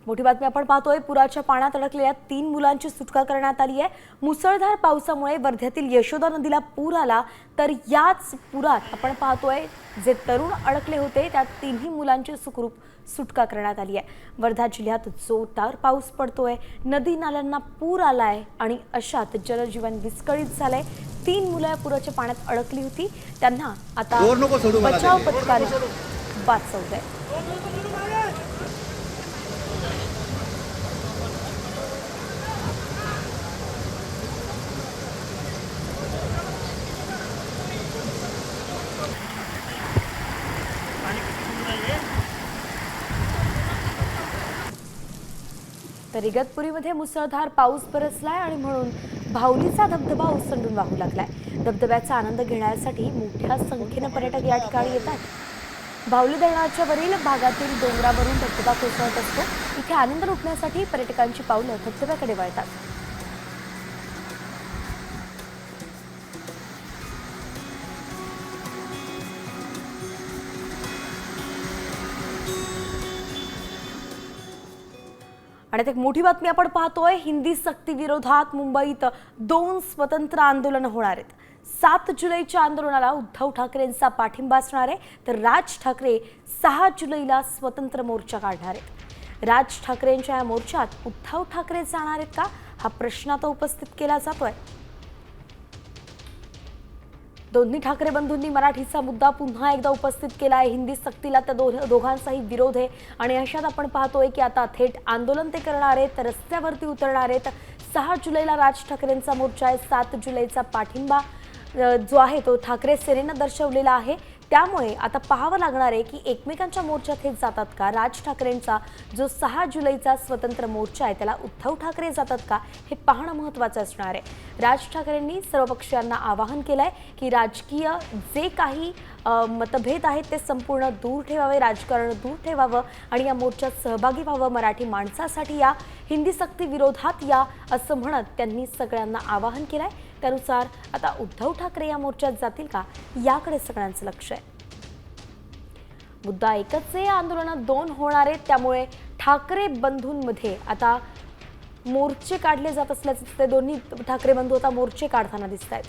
मोठी बातमी आपण पाहतोय। पुराच्या पाण्यात अडकलेल्या 3 मुलांची सुटका करण्यात आली आहे। मुसळधार पावसामुळे वर्ध्यातील यशोदा नदीला पूर आला, तर याच पुरात आपण पाहतोय जे तरुण अडकले होते त्या 3ही मुलांची सुखरूप सुटका करण्यात आली आहे। वर्धा जिल्ह्यात जोरदार पाऊस पडतोय, नदी नाल्यांना पूर आलाय आणि अशात जनजीवन विस्कळीत झालंय। 3 मुलं पुराच्या पाण्यात अडकली होती, त्यांना आता बचाव पथकाने वाचवलंय। तर इगतपुरीमध्ये मुसळधार पाऊस बरसलाय आणि म्हणून भावलीचा धबधबा ओसंडून वाहू लागलाय। धबधब्याचा आनंद घेण्यासाठी मोठ्या संख्येने पर्यटक या ठिकाणी येतात। भावली धरणाच्या वरील भागातील डोंगरावरून धबधबा कोसळत असतो। इथे आनंद लुटण्यासाठी पर्यटकांची पावलं धबधब्याकडे वळतात। आणि एक मोठी बातमी आपण पाहतोय। हिंदी सक्ती विरोधात मुंबईत 2 स्वतंत्र आंदोलन होणार आहेत। 7 जुलैच्या आंदोलनाला उद्धव ठाकरेंचा पाठिंबा असणार आहे, तर राज ठाकरे 6 जुलैला स्वतंत्र मोर्चा काढणार आहेत। राज ठाकरेंच्या या मोर्चात उद्धव ठाकरे जाणार आहेत का, हा प्रश्न आता उपस्थित केला जातोय। दोन्ही ठाकरे बंधूंनी मराठीचा मुद्दा पुन्हा एकदा उपस्थित केला आहे। हिंदी सक्तीला त्या दोघांचाही विरोध आहे आणि अशात आपण पाहतोय की आता थेट आंदोलन ते करणार आहेत, रस्त्यावरती उतरणार आहेत। 6 जुलैला राज ठाकरेंचा मोर्चा आहे। 7 जुलैचा पाठिंबा जो आहे तो ठाकरे सेनेनं दर्शवलेला आहे। त्यामुळे आता पाहावं लागणार आहे की एकमेकांच्या मोर्चात हे जातात का। राज ठाकरेंचा जो 6 जुलैचा स्वतंत्र मोर्चा आहे त्याला उद्धव ठाकरे जातात का, हे पाहणं महत्त्वाचं असणार आहे। राज ठाकरेंनी सर्व पक्षीयांना आवाहन केलंय की राजकीय जे काही मतभेद आहेत ते संपूर्ण दूर ठेवावे, राजकारण दूर ठेवावं आणि या मोर्चात सहभागी व्हावं। मराठी माणसासाठी या, हिंदी सक्ती विरोधात या, असं म्हणत त्यांनी सगळ्यांना आवाहन केलंय। त्यानुसार आता उद्धव ठाकरे या मोर्चात जातील का, याकडे सगळ्यांचं लक्ष आहे। मुद्दा एकच आहे, आंदोलनात 2 होणार आहेत, त्यामुळे ठाकरे बंधूंमध्ये आता मोर्चे काढले जात असल्याचं दिसतंय। दोन्ही ठाकरे बंधू आता मोर्चे काढताना दिसत आहेत।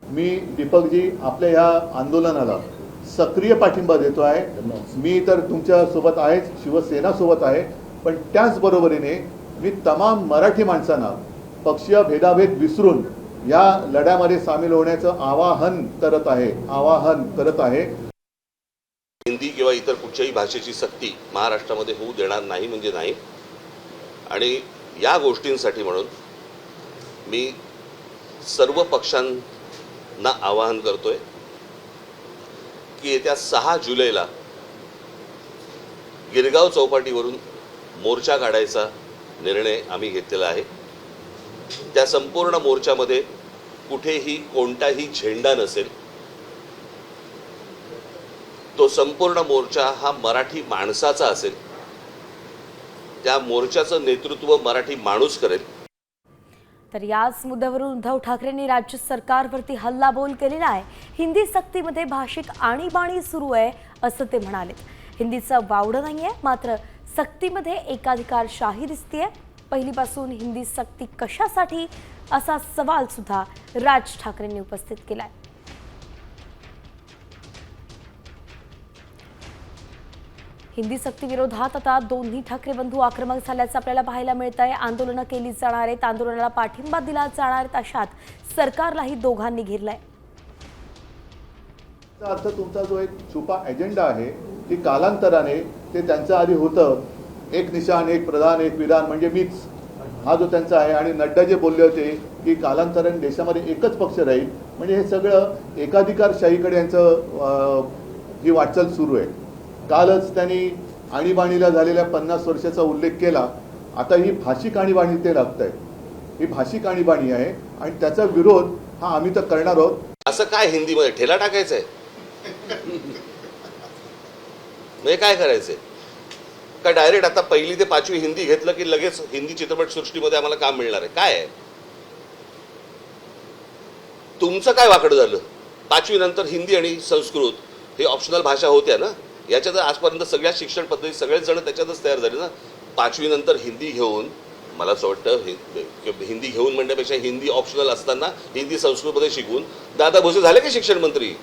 मी दीपकजी आपल्या या आंदोलनाला सक्रिय पाठिंबा देतो आहे। मी तर तुमच्या सोबत आहे, शिवसेना सोबत आहे, पण त्याच बरोबरीने मी तमाम मराठी माणसांना पक्षीय भेदाभेद विसरून या लढ्यामध्ये सामील होण्याचं आवाहन करत आहे। हिंदी किंवा इतर कुठच्याही भाषेची सक्ती महाराष्ट्रामध्ये होऊ देणार नाही म्हणजे नाही। आणि या गोष्टींसाठी म्हणून मी सर्व पक्षांना आवाहन करतोय की येत्या 6 जुलैला गिरगाव चौपाटीवरून मोर्चा काढायचा निर्णय आम्ही घेतलेला आहे। त्या संपूर्ण मोर्चामध्ये कुठेही कोणताही झेंडा नसेल। तो संपूर्ण मोर्चा हा मराठी माणसाचा असेल। त्या मोर्चाचं नेतृत्व मराठी माणूस करेल। तर याच मुद्द्यावरून उद्धव ठाकरेंनी राज्य सरकारवरती हल्लाबोल केलेला आहे। हिंदी सक्तीमध्ये भाषिक आणीबाणी सुरू आहे असं ते म्हणाले। हिंदीचं वावडं नाहीये, मात्र सक्तीमध्ये एकाधिकारशाही दिसतेय। पहिलीपासून हिंदी सक्ती कशासाठी, असा सवाल सुद्धा राज ठाकरेंनी उपस्थित केलाय। हिंदी सक्ती विरोधात आता दोन्ही ठाकरे बंधू आक्रमक झाल्याचं आपल्याला पाहायला मिळत आहे। आंदोलनं केली जाणार आहेत, आंदोलनाला पाठिंबा दिला जाणार आहेत, अशात सरकारलाही दोघांनी घेरलंय। अर्थ तुमचा जो एक छुपा एजेंडा आहे की कालांतराने ते त्यांच्या आधी होतं, एक निशाण, एक प्रधान, एक विधान म्हणजे मीच, हा जो त्यांचा आहे। आणि नड्डा जे बोलले होते की कालांतराने देशामध्ये एकच पक्ष राहील, म्हणजे हे सगळं एकाधिकारशाहीकडे यांचं ही वाटचाल सुरू आहे। कालच त्यांनी आणीबाणीला झालेल्या 50 वर्षाचा उल्लेख केला। आता ही भाषिक आणीबाणी ते लागतंय, ही भाषिक आणीबाणी आहे आणि त्याचा विरोध हा आम्ही तर करणार आहोत। असं काय हिंदीमध्ये ठेला टाकायचंय, म्हणजे काय करायचंय का? डायरेक्ट आता 1ली ते 5वी हिंदी घेतलं की लगेच हिंदी चित्रपट सृष्टीमध्ये आम्हाला काम मिळणार आहे काय? तुमचं काय वाकडं झालं? 5वी नंतर हिंदी आणि संस्कृत हे ऑप्शनल भाषा होत्या ना. याच्यात आजपर्यंत सगळ्या शिक्षण पद्धती सगळेच जण त्याच्यातच तयार झाले ना. 5वी नंतर हिंदी घेऊन, मला असं वाटतं हिंदी घेऊन म्हणण्यापेक्षा हिंदी ऑप्शनल असताना हिंदी संस्कृतमध्ये शिकून दादा भुसे झाले की शिक्षण मंत्री?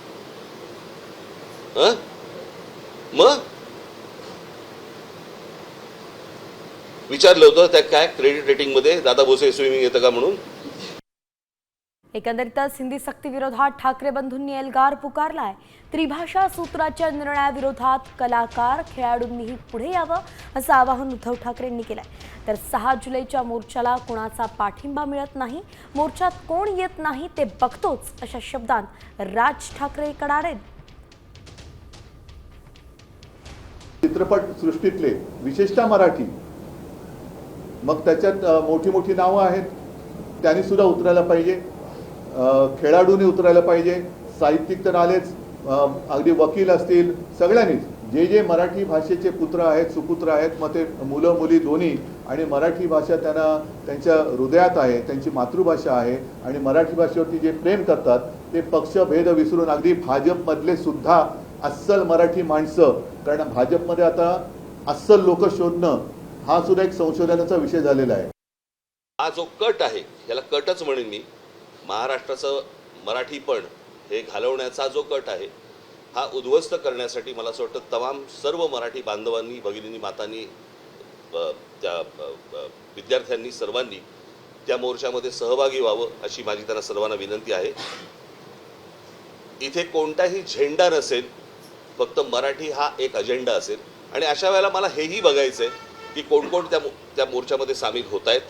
मग विचारलं होतं त्या काय क्रेडिट रेटिंगमध्ये दादा भुसे स्विमिंग येतं का म्हणून? एकंदरीतच हिंदी सक्ती विरोधात ठाकरे बंधूंनी एल्गार पुकारलाय. त्रिभाषा सूत्राच्या निर्णयाविरोधात कलाकार खेळाडूंनीही पुढे यावं असं आवाहन उद्धव ठाकरेंनी केलंय. तर 6 जुलैच्या मोर्चाला कोणाचा पाठिंबा मिळत नाही, मोर्चात कोण येत नाही ते बघतोच अशा शब्दांत राज ठाकरे कडाडे. चित्रपट सृष्टीतले विशेषतः मराठी, मग त्याच्यात मोठी मोठी नावं आहेत, त्यांनी सुद्धा उतरायला पाहिजे, खेळाडूंनी उतरायला पाहिजे, साहित्यिक तर आलेच, अगदी वकील असतील, सगळ्यांनीच जे जे मराठी भाषेचे पुत्र आहेत, सुपुत्र आहेत, मग ते मुलं मुली दोन्ही, आणि मराठी भाषा त्यांना त्यांच्या हृदयात आहे, त्यांची मातृभाषा आहे, आणि मराठी भाषेवरती जे प्रेम करतात ते पक्षभेद विसरून अगदी भाजपमधले सुद्धा अस्सल मराठी माणसं, कारण भाजपमध्ये आता अस्सल लोक शोधणं हा सुद्धा एक संशोधनाचा विषय झालेला आहे. हा जो कट आहे याला कटच म्हणेन मी. महाराष्ट्राचं मराठीपण हे घालवण्याचा जो कट आहे हा उद्ध्वस्त करण्यासाठी मला असं वाटतं तमाम सर्व मराठी बांधवांनी, भगिनींनी, मातांनी, त्या विद्यार्थ्यांनी, सर्वांनी त्या मोर्चामध्ये सहभागी व्हावं अशी माझी त्यांना सर्वांना विनंती आहे. इथे कोणताही झेंडा नसेल, फक्त मराठी हा एक अजेंडा असेल. आणि अशा वेळेला मला हेही बघायचं आहे की कोण कोण त्या मोर्चामध्ये सामील होत आहेत,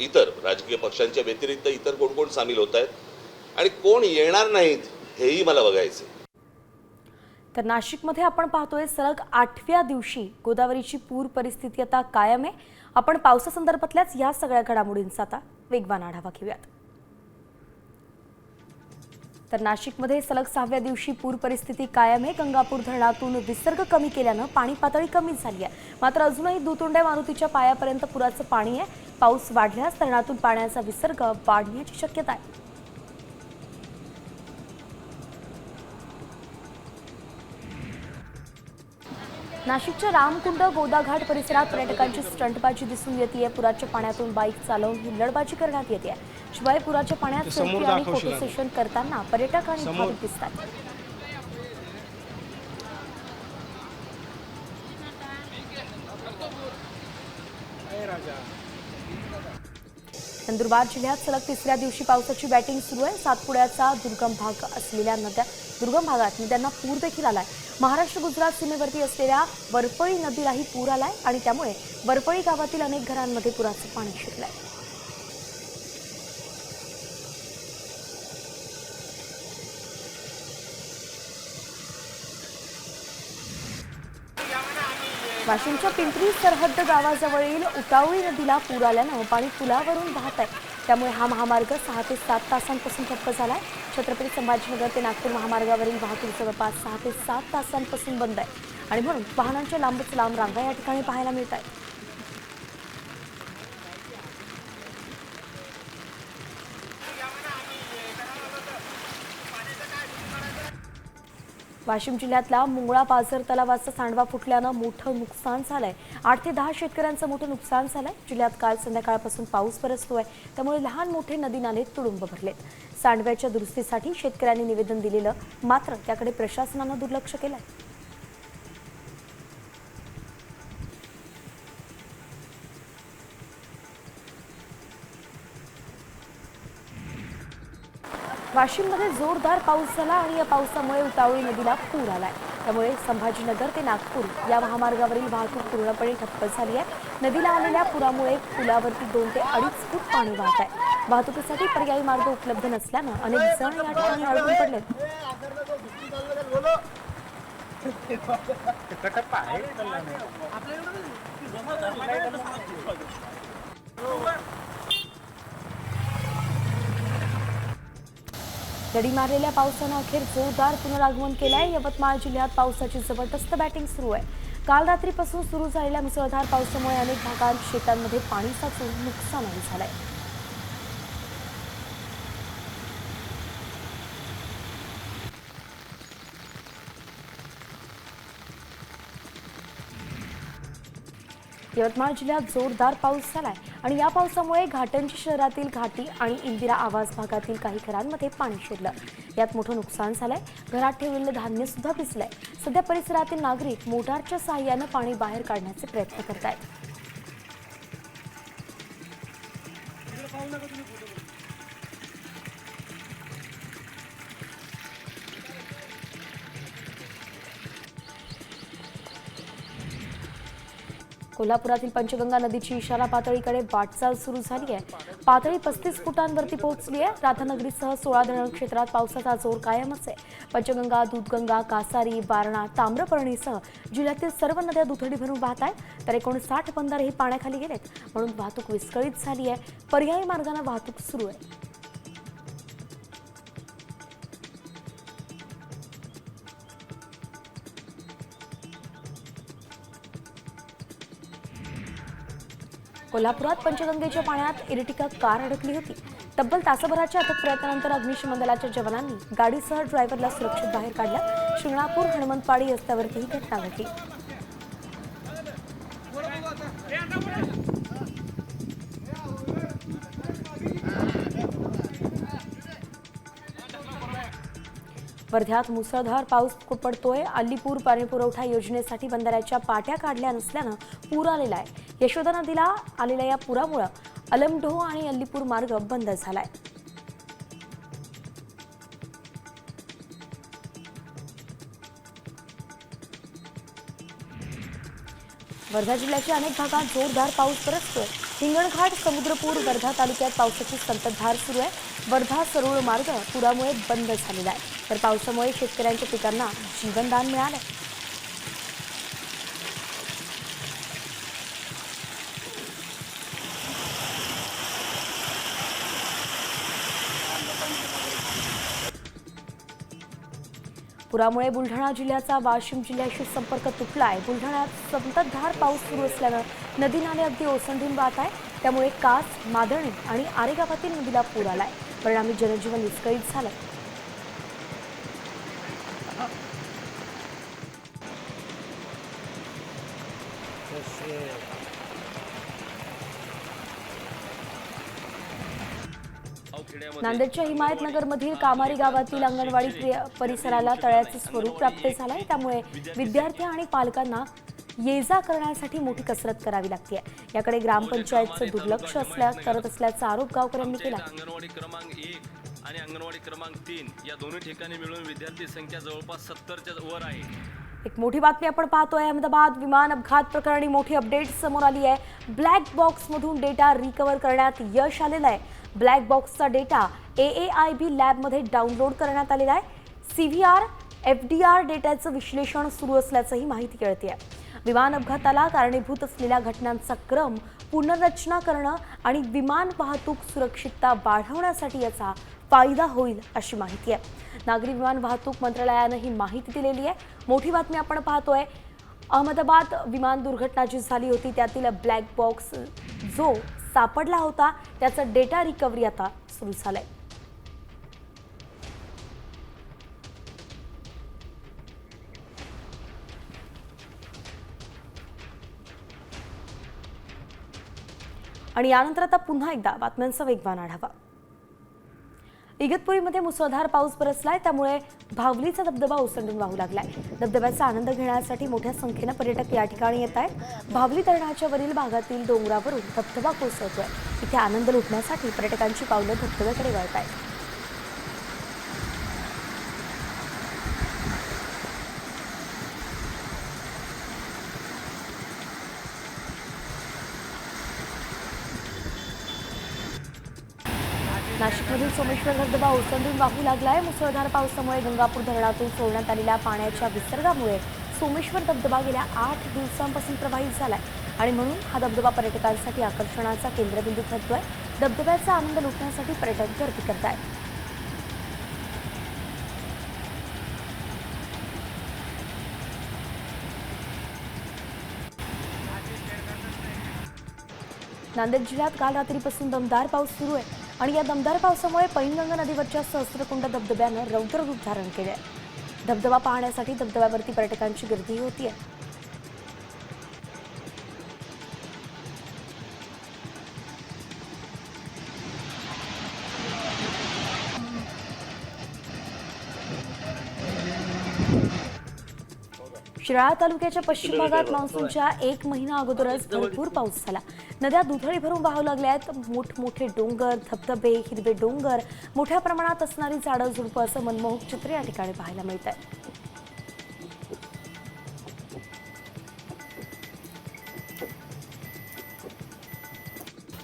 इतर राजकीय पक्षांच्या व्यतिरिक्त इतर कोण कोण सामील होत आहेत, आणि कोण येणार नाहीत हेही मला बघायचं आहे. तर नाशिकमध्ये आपण पाहतोय सलग 8व्या दिवशी गोदावरीची पूर परिस्थिती आता कायम आहे. आपण पावसासंदर्भातल्याच या सगळ्या घडामोडींचा आता वेगवान आढावा घेऊयात. तर नाशिकमध्ये सलग 6व्या दिवशी पूर परिस्थिती कायम आहे. गंगापूर धरणातून विसर्ग कमी केल्यानं पाणी पातळी कमी झाली आहे. मात्र अजूनही दुतोंड्या मारुतीच्या पायापर्यंत पुराचं पाणी आहे. पाऊस वाढल्यास धरणातून पाण्याचा विसर्ग वाढण्याची शक्यता आहे. नाशिकच्या रामकुंड गोदाघाट परिसरात पर्यटकांची स्टंटबाजी दिसून येते. पुराच्या पाण्यातून बाईक चालवून हुल्लडबाजी करण्यात येते. शिवाय पुराच्या पाण्यात सेल्फी आणि फोटो सेशन करताना पर्यटक आणि भाविक दिसतात. नंदुरबार जिल्ह्यात सलग 3ऱ्या दिवशी पावसाची बॅटिंग सुरू आहे. सातपुड्याचा दुर्गम भाग असलेल्या दुर्गम भागात नद्यांना पूर देखील आलाय. महाराष्ट्र गुजरात सीमेवरती असलेल्या वरपळी नदीलाही पूर आलाय आणि त्यामुळे वरपळी गावातील अनेक घरांमध्ये पुराचं पाणी शिरलंय. वाशिमच्या पिंपरी सरहद्द गावाजवळील उतावळी नदीला पूर आल्यानं पाणी पुलावरून वाहत आहे. त्यामुळे हा महामार्ग 6 ते 7 तासांपासून ठप्प झालाय. छत्रपती संभाजीनगर ते नागपूर महामार्गावरील वाहतूक जवळपास 6 ते 7 तासांपासून बंद आहे आणि म्हणून वाहनांच्या लांबच लांब रांगा या ठिकाणी पाहायला मिळत आहेत. वाशिम जिल्ह्यातला मुंगळा पाझर तलावाचा सांडवा फुटल्यानं मोठं नुकसान झालंय. 8 ते 10 शेतकऱ्यांचं मोठं नुकसान झालंय. जिल्ह्यात काल संध्याकाळपासून पाऊस बरसतोय, त्यामुळे लहान मोठे नदी नाले तुडुंब भरलेत. सांडव्याच्या दुरुस्तीसाठी शेतकऱ्यांनी निवेदन दिलेलं, मात्र त्याकडे प्रशासनानं दुर्लक्ष केलंय. वाशिममध्ये जोरदार पाऊस झाला आणि या पावसामुळे उतावळी नदीला पूर आलाय. त्यामुळे संभाजीनगर ते नागपूर या महामार्गावरील वाहतूक पूर्णपणे ठप्प झाली आहे. नदीला आलेल्या पुरामुळे पुलावरती 2 ते 2.5 फूट पाणी वाहत आहे. वाहतुकीसाठी पर्यायी मार्ग उपलब्ध नसल्यानं अनेक जण या ठिकाणी अडकून पडले. दडी मारलेल्या पावसानं अखेर जोरदार पुनरागमन केलंय. यवतमाळ जिल्ह्यात पावसाची जबरदस्त बॅटिंग सुरू आहे. काल रात्रीपासून सुरू झालेल्या मुसळधार पावसामुळे अनेक भागात शेतांमध्ये पाणी साचून नुकसानही झालंय. यवतमाळ जिल्ह्यात जोरदार पाऊस झालाय आणि या पावसामुळे घाटंजी शहरातील घाटी आणि इंदिरा आवास भागातील काही घरांमध्ये पाणी शिरलं। यात मोठं नुकसान झालंय। घरात ठेवलेलं धान्य सुद्धा भिजलंय। सध्या परिसरातील नागरिक मोटारच्या सहाय्यानं पाणी बाहेर काढण्याचे प्रयत्न करत आहेत। कोल्हापुरातील पंचगंगा नदीची इशारा पातळीकडे वाटचाल सुरू झाली आहे। पातळी 35 फुटांवरती पोहोचली आहे। राधानगरीसह 16 धरण क्षेत्रात पावसाचा जोर कायमच आहे। पंचगंगा, दूधगंगा, कासारी, वारणा, ताम्रपर्णीसह जिल्ह्यातील सर्व नद्या दुथडी भरून वाहत आहेत, तर 59 बंधारेही पाण्याखाली गेलेत, म्हणून वाहतूक विस्कळीत झाली आहे। पर्यायी मार्गाने वाहतूक सुरू आहे। कोल्हापुरात पंचगंगेच्या पाण्यात इर्टिका कार अडकली होती। तब्बल तासाभराच्या अथक प्रयत्नानंतर अग्निशमन दलाच्या जवानांनी गाडीसह ड्रायव्हरला सुरक्षित बाहेर काढलं। शिंगणापूर हनुमंतपाडी रस्त्यावरती ही घटना घडली। वर्ध्यात मुसळधार पाऊस पडतोय। अल्लीपूर पाणीपुरवठा योजनेसाठी बंधाऱ्याच्या पाट्या काढल्या नसल्यानं पूर आलेला आहे। यशोदा नदीला आलेल्या या पुरामुळे अलमढोह आणि अल्लीपूर मार्ग बंद झालाय। वर्धा जिल्ह्याच्या अनेक भागात जोरदार पाऊस बरसतोय। हिंगणघाट, समुद्रपूर, वर्धा तालुक्यात पावसाची संततधार सुरू आहे। वर्धा सरोळ मार्ग पुरामुळे बंद झालेला आहे, तर पावसामुळे शेतकऱ्यांच्या पिकांना जीवनदान मिळालंय। पुरामुळे बुलढाणा जिल्ह्याचा वाशिम जिल्ह्याशी संपर्क तुटला आहे। बुलढाण्यात संततधार पाऊस सुरू असल्यानं नदी नाले अगदी ओसंडून वाहत आहे। त्यामुळे कास, मादणी आणि आरे गावातील नदीला पूर आलाय। परिणामी जनजीवन विस्कळीत झालंय। नांदेडच्या हिमायतनगरमधील कामारी गावातील अंगणवाडी परिसराला तळ्याचे स्वरूप प्राप्त झालंय। त्यामुळे विद्यार्थी आणि पालकांना ये-जा करण्यासाठी मोठी कसरत करावी लागते। याकडे ग्रामपंचायतचं दुर्लक्ष करत असल्याचा आरोप गावकऱ्यांनी केला। अंगणवाडी क्रमांक 1 आणि अंगणवाडी क्रमांक 3 या दोन्ही ठिकाणी मिळून विद्यार्थी संख्या जवळपास 70च्या वर आहे। एक मोठी बातमी आपण पाहतोय। अहमदाबाद विमान अपघात प्रकरणी मोठी अपडेट समोर आली आहे। ब्लॅक बॉक्समधून डेटा रिकव्हर करण्यात यश आलेलं आहे। ब्लॅक बॉक्सचा डेटा AAIB लॅबमध्ये डाउनलोड करण्यात आलेला आहे। CVR, FDR डेटाचं विश्लेषण सुरू असल्याचंही माहिती कळते आहे। विमान अपघाताला कारणीभूत असलेल्या घटनांचा क्रम पुनर्रचना करणं आणि विमान वाहतूक सुरक्षितता वाढवण्यासाठी याचा फायदा होईल अशी माहिती आहे। नागरी विमान वाहतूक मंत्रालयानं ही माहिती दिलेली आहे। मोठी बातमी आपण पाहतोय। अहमदाबाद विमान दुर्घटना जी झाली होती त्यातील ब्लॅक बॉक्स जो सापडला होता त्याचा डेटा रिकव्हरी आता सुरू झालाय। आणि यानंतर आता पुन्हा एकदा बातम्यांचा वेगवान आढावा। इगतपुरीमध्ये मुसळधार पाऊस बरसलाय, त्यामुळे भावलीचा धबधबा ओसंडून वाहू लागलाय। धबधब्याचा आनंद घेण्यासाठी मोठ्या संख्येने पर्यटक या ठिकाणी येत आहेत। भावली धरणाच्या वरील भागातील डोंगरावरून धबधबा कोसळतोय। इथे आनंद लुटण्यासाठी पर्यटकांची पावलं धबधब्याकडे वळत आहेत। नाशिकमधील सोमेश्वर धबधबा ओसंडून वाहू लागलाय। मुसळधार पावसामुळे गंगापूर धरणातून सोडण्यात आलेल्या पाण्याच्या विसर्गामुळे सोमेश्वर धबधबा गेल्या 8 दिवसांपासून प्रभावित झालाय आणि म्हणून हा धबधबा पर्यटकांसाठी आकर्षणाचा केंद्रबिंदू ठरतोय। धबधब्याचा आनंद लुटण्यासाठी पर्यटक गर्दी करत आहेत। नांदेड जिल्ह्यात काल रात्रीपासून दमदार पाऊस सुरू आहे आणि या दमदार पावसामुळे पैनगंगा नदीवरच्या सहस्त्रकुंड धबधब्यानं रौद्र रूप धारण केले आहे। धबधबा पाहण्यासाठी धबधब्यावरती पर्यटकांची गर्दी होती आहे। शिराळा तालुक्याच्या पश्चिम भागात मान्सूनच्या 1 महिना अगोदरच भरपूर पाऊस झाला. नद्या दुथडी भरून वाहू लागल्या आहेत. मोठमोठे डोंगर, धबधबे, हिरवे डोंगर, मोठ्या प्रमाणात असणारी झाडं झुडपं असं मनमोहक चित्र या ठिकाणी पाहायला मिळत आहे.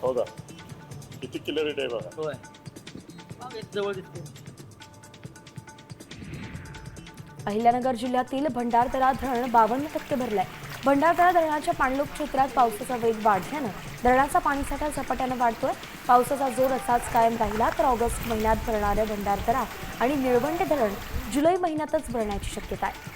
हो का? किती क्लिअरिटी आहे बघा. होय. जवळ दिसते. अहिल्यानगर जिल्ह्यातील भंडारदरा धरण 52% भरलंय. भंडारदरा धरणाच्या पाणलोट क्षेत्रात पावसाचा वेग वाढल्यानं धरणाचा पाणीसाठा झपाट्यानं वाढतोय. पावसाचा जोर असाच कायम राहिला तर ऑगस्ट महिन्यात भरणारे भंडारदरा आणि निळवंडे धरण जुलै महिन्यातच भरण्याची शक्यता आहे.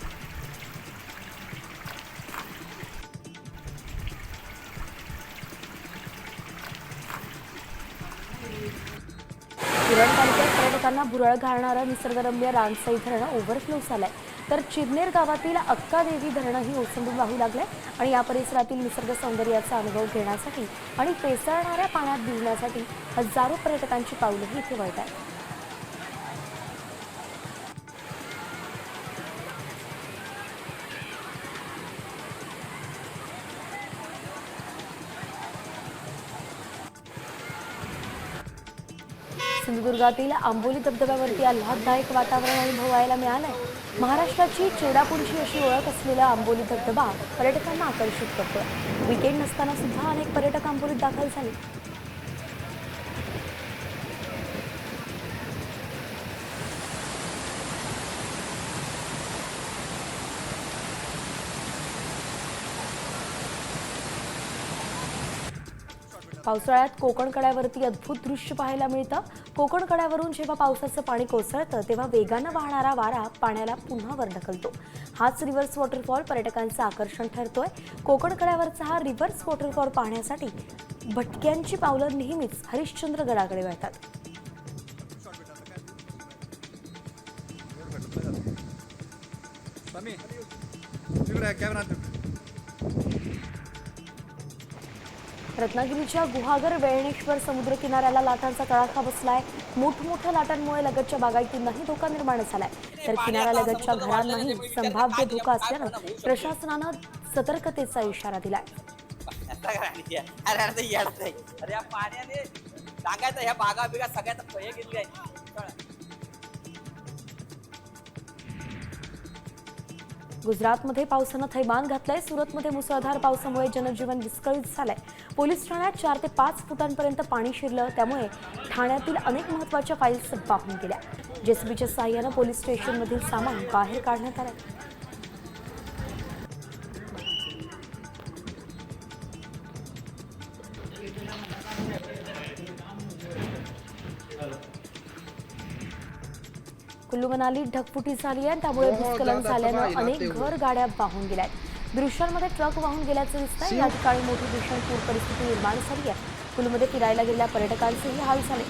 शिरण तालुक्यात पर्यटकांना भुरळ घालणारं निसर्गरम्य रानसई धरण ओव्हरफ्लो झालंय तर चिरनेर गावातील अक्कादेवी धरणही ओसंडून वाहू लागलंय आणि या परिसरातील निसर्ग सौंदर्याचा अनुभव घेण्यासाठी आणि पेसळणाऱ्या पाण्यात भिजण्यासाठी हजारो पर्यटकांची पावलंही इथे वळत आहेत. सिंधुदुर्गातील आंबोली धबधब्यावरती आल्हाददायक वातावरण अनुभवायला मिळालंय. महाराष्ट्राची चेडापुंजी अशी ओळख असलेला आंबोली धबधबा पर्यटकांना आकर्षित करतोय. वीकेंड नसताना सुद्धा अनेक पर्यटक आंबोलीत दाखल झाले. पावसाळ्यात कोकण कड्यावरती अद्भुत दृश्य पाहायला मिळतं. कोकण कड्यावरून जेव्हा पावसाचं पाणी कोसळतं तेव्हा वेगानं वाहणारा वारा पाण्याला पुन्हा वर ढकलतो. हाच रिव्हर्स वॉटरफॉल पर्यटकांचं आकर्षण ठरतोय. कोकण कड्यावरचा हा रिव्हर्स वॉटरफॉल पाहण्यासाठी भटक्यांची पावलं नेहमीच हरिश्चंद्र गडाकडे वळतात. रत्नागिरीच्या गुहागर वेळणेश्वर समुद्र किनाऱ्याला लाटांचा तडाखा बसलाय. मोठमोठ्या लाटांमुळे लगतच्या बागायतींनाही धोका निर्माण झालाय तर किनाऱ्यालगतच्या घरांनाही संभाव्य धोका असल्यानं प्रशासनानं सतर्कतेचा इशारा दिलाय. गुजरातमध्ये पावसानं थैमान घातलंय. सुरतमध्ये मुसळधार पावसामुळे जनजीवन विस्कळीत झालंय. पोलीस ठाण्यात 4 ते 5 फुटांपर्यंत पाणी शिरलं त्यामुळे ठाण्यातील अनेक महत्त्वाच्या फाईल्स वाहून गेल्या. जेसीबीच्या साहाय्यानं पोलीस स्टेशनमधील सामान बाहेर काढण्यात आलं. कुल्लू मनालीत ढगफुटी झाली आहे त्यामुळे भूस्खलन झाल्यानं अनेक घर गाड्या वाहून गेल्या आहेत. दृश्यांमध्ये ट्रक वाहून गेल्याचं दिसतंय. या ठिकाणी मोठी भीषण पूर परिस्थिती निर्माण झाली आहे. कुल्लूमध्ये फिरायला गेलेल्या पर्यटकांचेही हाल झाले.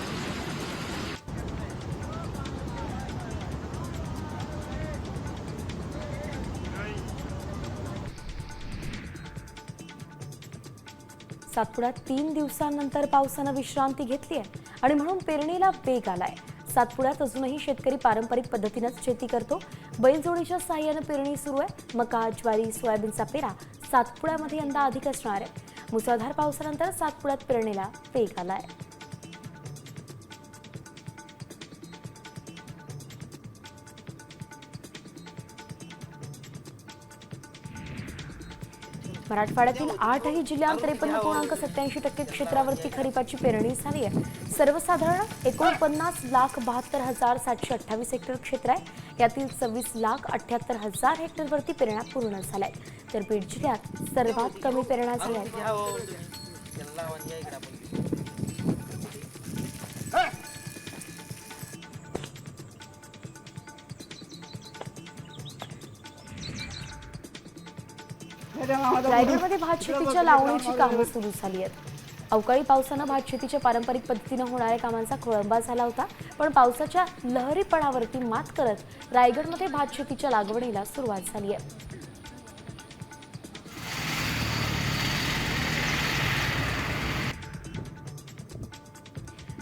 सातपुड्यात 3 दिवसांनंतर पावसानं विश्रांती घेतली आहे आणि म्हणून पेरणीला वेग आलाय. सातपुड्यात अजूनही शेतकरी पारंपरिक पद्धतीनंच शेती करतो. बैलजोडीच्या साहाय्यानं पेरणी सुरू आहे. मका, ज्वारी, सोयाबीनचा पेरा सातपुड्यामध्ये यंदा अधिक असणार आहे. मुसळधार पावसानंतर सातपुड्यात पेरणीला वेग आलाय. मराठवाड्यातील 8ही जिल्ह्यात 53.87% क्षेत्रावरती खरीपाची पेरणी झाली आहे. सर्वसाधारण 49,72,728 हेक्टर क्षेत्र आहे. यातील 26,78,000 हेक्टरवरती पेरण्या पूर्ण झाल्या आहेत तर बीड जिल्ह्यात सर्वात कमी पेरण्या झाल्या आहेत. रायगडमध्ये भात शेतीच्या लावणीची कामं सुरू झाली आहेत. अवकाळी पावसानं भात शेतीच्या पारंपरिक पद्धतीनं होणाऱ्या कामांचा खोळंबा झाला होता पण पावसाच्या लहरीपणावरती मात करत रायगडमध्ये भात शेतीच्या लागवडीला सुरुवात झाली आहे.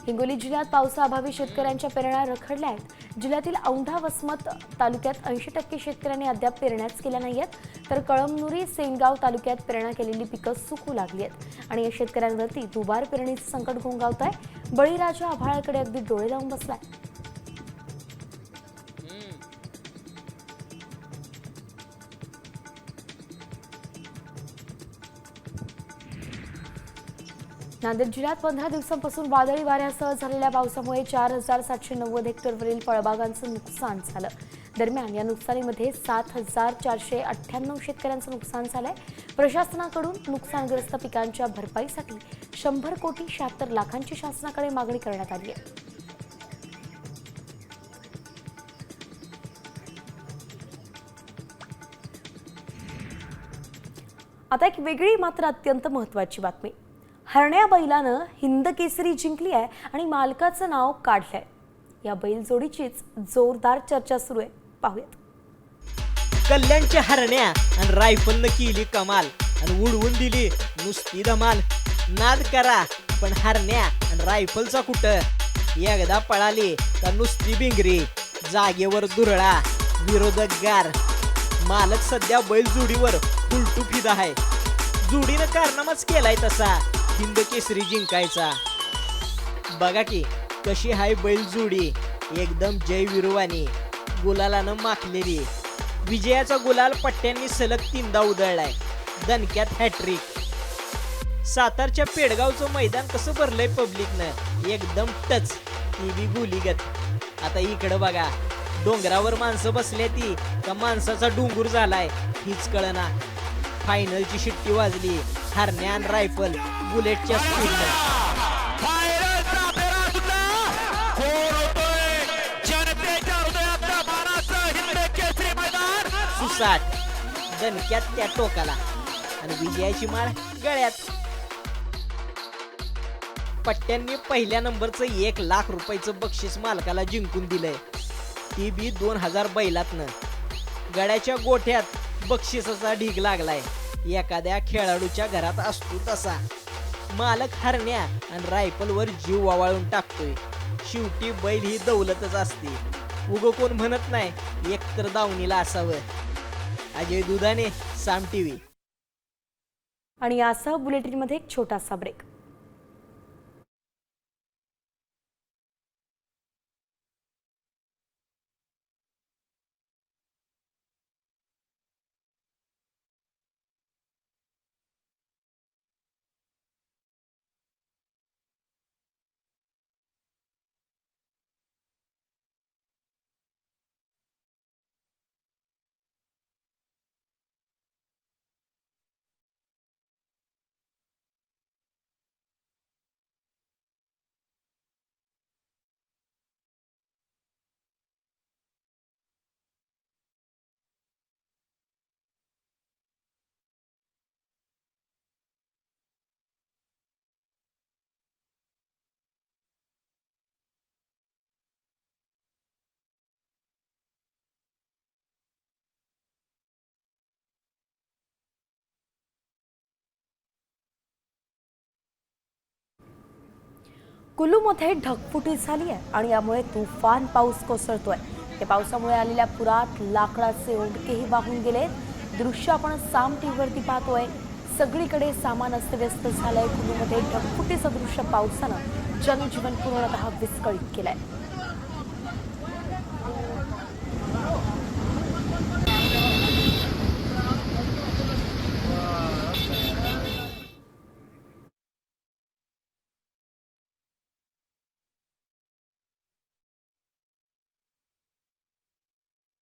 हिंगोली जिल्ह्यात पावसाअभावी शेतकऱ्यांच्या पेरण्या रखडल्या आहेत. जिल्ह्यातील औंढा वसमत तालुक्यात 80% शेतकऱ्यांनी अद्याप पेरण्याच केल्या नाहीयेत, तर कळमनुरी सेनगाव तालुक्यात पेरण्या केलेली पिकं सुकू लागली आहेत आणि या शेतकऱ्यांवरती दुबार पेरणीचं संकट घोंगावत आहे. बळीराजा आभाळाकडे अगदी डोळे लावून बसलाय. नांदेड जिल्ह्यात 15 दिवसांपासून वादळी वाऱ्यासह झालेल्या पावसामुळे 4790 हेक्टरवरील फळबागांचं नुकसान झालं. दरम्यान या नुकसानीमध्ये 7498 शेतकऱ्यांचं नुकसान झालंय. प्रशासनाकडून नुकसानग्रस्त पिकांच्या भरपाईसाठी 100 कोटी 76 लाखांची शासनाकडे मागणी करण्यात आली आहे. आता एक वेगळी मात्र अत्यंत महत्त्वाची बातमी. हरण्या बैलानं हिंद केसरी जिंकली आहे आणि मालकाचं नाव काढलंय. या बैल जोडीचीच जोरदार चर्चा सुरू आहे. पाहूयात. कल्याणच्या हरण्या आणि रायफलनं केली कमाल आणि उडवून दिली नुसती धमाल. नाद करा पण हरण्या आणि रायफलचा कुठं, एकदा पळाली तर नुसती बिंगरी, जागेवर दुरळा, विरोधक गार. मालक सध्या बैल जोडीवर उलटू फिदा आहे. जोडीनं कारनामाच केलाय तसा हिंद केसरी जिंकायचा. बघा की कशी हाय बैल जोडी, एकदम जय विरुवानी, गुलालानं माखलेली. विजयाचा गुलाल पट्ट्यांनी सलग 3दा उधळलाय. दणक्यात हॅट्रिक. सातारच्या पेडगावचं मैदान कसं भरलंय पब्लिकनं, एकदम टच, ती बी गुलीगत. आता इकडं बघा, डोंगरावर माणसं बसल्या ती का माणसाचा डोंगर झालाय हीच कळना. फायनलची शिट्टी वाजली. हरण्या आणि रायफल बुलेटच्या स्पीडनं. सुसाट दणक्यात त्या टोकाला आणि विजयाची माळ गळ्यात. पट्ट्यांनी पहिल्या नंबरचं 1 लाख रुपयाचं बक्षीस मालकाला जिंकून दिलंय, ती बी 2000 बैलातनं. गळ्याच्या गोठ्यात बक्षिसाचा ढीग लागलाय. एखाद्या खेळाडूच्या घरात असतो तसा. मालक हरण्या आणि रायफलवर जीव वावाळून टाकतोय. शेवटी बैल ही दौलतच असते. उगं कोण म्हणत नाही एकतर दावणीला असावं. अजय दुधाने, साम टीव्ही. आणि यासह बुलेटिनमध्ये एक छोटासा ब्रेक. कुलूमध्ये ढगफुटी झाली आहे आणि यामुळे तुफान पाऊस कोसळतोय. या पावसामुळे आलेल्या पुरात लाकडाचे ओंडकेही वाहून गेले. दृश्य आपण साम टीव्हीवरती पाहतोय. सगळीकडे सामान अस्तव्यस्त झालंय. कुलूमध्ये ढगफुटी सदृश्य पावसानं जनजीवन पूर्णतः विस्कळीत केलंय.